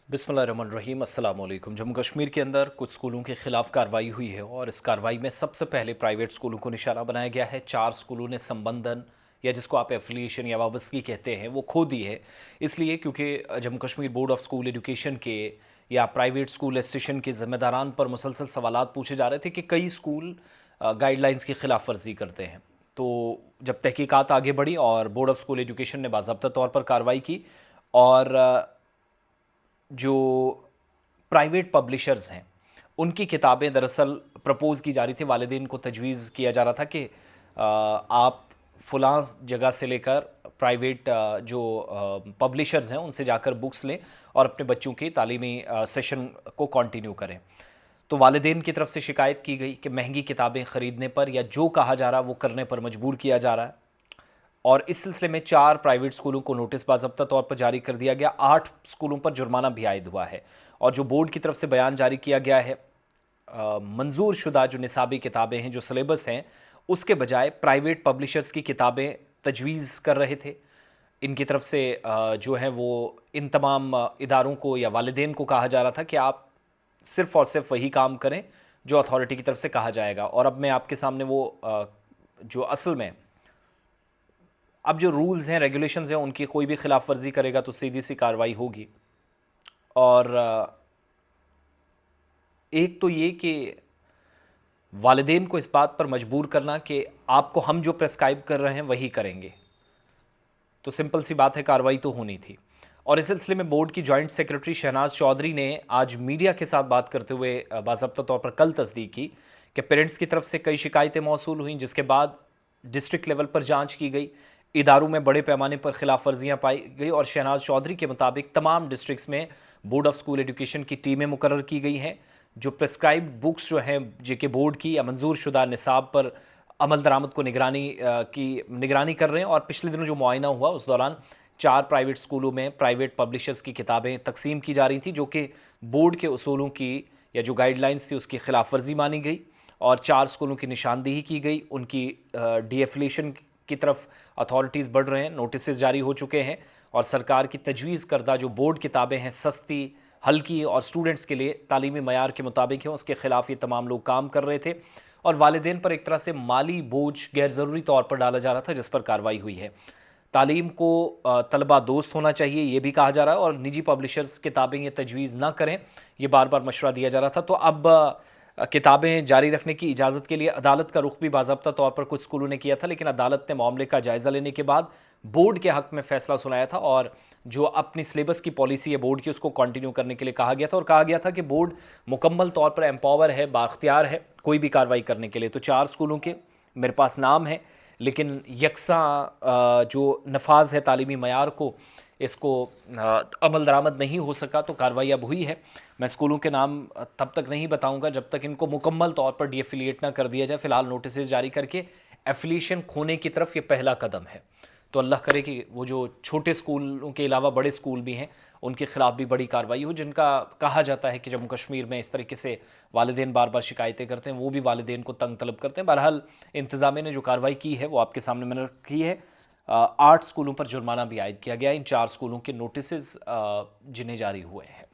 बिस्मिल्लाहिर्रहमानिर्रहीम। अस्सलाम वालेकुम। जम्मू कश्मीर के अंदर कुछ स्कूलों के खिलाफ कार्रवाई हुई है और इस कार्रवाई में सबसे पहले प्राइवेट स्कूलों को निशाना बनाया गया है। 4 स्कूलों ने संबंधन या जिसको आप एफिलिएशन या वाबस्तगी कहते हैं वो खो दी है, इसलिए क्योंकि Jammu Kashmir board of school education के या प्राइवेट स्कूल एसोसिएशन के ज़िम्मेदारान पर मुसलसल सवालात पूछे जा रहे थे कि कई स्कूल गाइडलाइंस की खिलाफ वर्जी करते हैं। तो जब तहकीकात आगे बढ़ी और बोर्ड ऑफ स्कूल एजुकेशन ने बाज़ाब्ता तौर पर कार्रवाई की और जो प्राइवेट पब्लिशर्स हैं उनकी किताबें दरअसल प्रपोज़ की जा रही थी, वालिदैन को तजवीज़ किया जा रहा था कि आप फ़लाँ जगह से लेकर प्राइवेट जो पब्लिशर्स हैं उनसे जाकर बुक्स लें और अपने बच्चों की तालीमी सेशन को कंटिन्यू करें। तो वालिदैन की तरफ से शिकायत की गई कि महंगी किताबें ख़रीदने पर या जो कहा जा रहा वो करने पर मजबूर किया जा रहा है और इस सिलसिले में 4 प्राइवेट स्कूलों को नोटिस बाज़ाब्ता तौर पर जारी कर दिया गया। 8 स्कूलों पर जुर्माना भी आयद हुआ है और जो बोर्ड की तरफ से बयान जारी किया गया है, मंजूर शुदा जो निसाबी किताबें हैं, जो सिलेबस हैं, उसके बजाय प्राइवेट पब्लिशर्स की किताबें तजवीज़ कर रहे थे। इनकी तरफ से जो है वो इन तमाम इदारों को या वालिदैन को कहा जा रहा था कि आप सिर्फ़ और सिर्फ वही काम करें जो अथॉरिटी की तरफ से कहा जाएगा। और अब मैं आपके सामने वो जो असल में अब जो रूल्स हैं, रेगुलेशंस हैं, उनकी कोई भी खिलाफ वर्जी करेगा तो सीधी सी कार्रवाई होगी। और एक तो ये कि वालिदैन को इस बात पर मजबूर करना कि आपको हम जो प्रेस्क्राइब कर रहे हैं वही करेंगे, तो सिंपल सी बात है, कार्रवाई तो होनी थी। और इस सिलसिले में बोर्ड की जॉइंट सेक्रेटरी शहनाज चौधरी ने आज मीडिया के साथ बात करते हुए बाज़ाब्ता तौर पर कल तस्दीक की कि पेरेंट्स की तरफ से कई शिकायतें मौसूल हुई, जिसके बाद डिस्ट्रिक्ट लेवल पर जांच की गई, इदारों में बड़े पैमाने पर खिलाफ वर्जियाँ पाई गई और शहनाज चौधरी के मुताबिक तमाम डिस्ट्रिक्ट्स में बोर्ड ऑफ स्कूल एजुकेशन की टीमें मुकर्रर की गई हैं जो प्रेस्क्राइब्ड बुक्स जो हैं जेके बोर्ड की या मंजूर शुदा निसाब पर अमल दरामद को निगरानी कर रहे हैं। और पिछले दिनों जो मुआयना हुआ उस दौरान 4 प्राइवेट स्कूलों में प्राइवेट पब्लिशर्स की किताबें तकसीम की जा रही थी जो कि बोर्ड के उसूलों की या जो गाइडलाइंस थी उसकी खिलाफ वर्जी मानी गई और 4 स्कूलों की निशानदेही की गई। उनकी डी एफिलिएशन की तरफ अथॉरिटीज़ बढ़ रहे हैं, नोटिस जारी हो चुके हैं और सरकार की तजवीज़ करदा जो बोर्ड किताबें हैं सस्ती, हल्की और स्टूडेंट्स के लिए तालीमी मयार के मुताबिक हैं, उसके ख़िलाफ़ ये तमाम लोग काम कर रहे थे और वालिदैन पर एक तरह से माली बोझ गैर ज़रूरी तौर पर डाला जा रहा था, जिस पर कार्रवाई हुई है। तालीम को तलबा दोस्त होना चाहिए, ये भी कहा जा रहा है और निजी पब्लिशर्स किताबें ये तजवीज़ ना करें, ये बार बार मशवरा दिया जा रहा था। तो अब किताबें जारी रखने की इजाज़त के लिए अदालत का रुख भी बाज़ाब्ता तौर पर कुछ स्कूलों ने किया था, लेकिन अदालत ने मामले का जायज़ा लेने के बाद बोर्ड के हक़ में फ़ैसला सुनाया था और जो अपनी सिलेबस की पॉलिसी है बोर्ड की उसको कंटिन्यू करने के लिए कहा गया था और कहा गया था कि बोर्ड मुकम्मल तौर पर एम्पावर है, बाख्तियार है कोई भी कार्रवाई करने के लिए। तो 4 स्कूलों के मेरे पास नाम है, लेकिन यकसा जो नफाज है तालीमी मयार को, इसको अमल दरामद नहीं हो सका, तो कार्रवाई अब हुई है। मैं स्कूलों के नाम तब तक नहीं बताऊंगा जब तक इनको मुकम्मल तौर पर डी एफिलिएट ना कर दिया जाए। फ़िलहाल नोटिस जारी करके एफिलिएशन खोने की तरफ ये पहला कदम है। तो अल्लाह करे कि वो जो छोटे स्कूलों के अलावा बड़े स्कूल भी हैं उनके ख़िलाफ़ भी बड़ी कार्रवाई हो, जिनका कहा जाता है कि जम्मू कश्मीर में इस तरीके से वालिदैन बार बार शिकायतें करते हैं, वो भी वालिदैन को तंग तलब करते हैं। बहरहाल इंतज़ामिया ने जो कार्रवाई की है वो आपके सामने मैंने रखी है। 8 स्कूलों पर जुर्माना भी आयद किया गया, इन 4 स्कूलों के नोटिस जिन्हें जारी हुए हैं।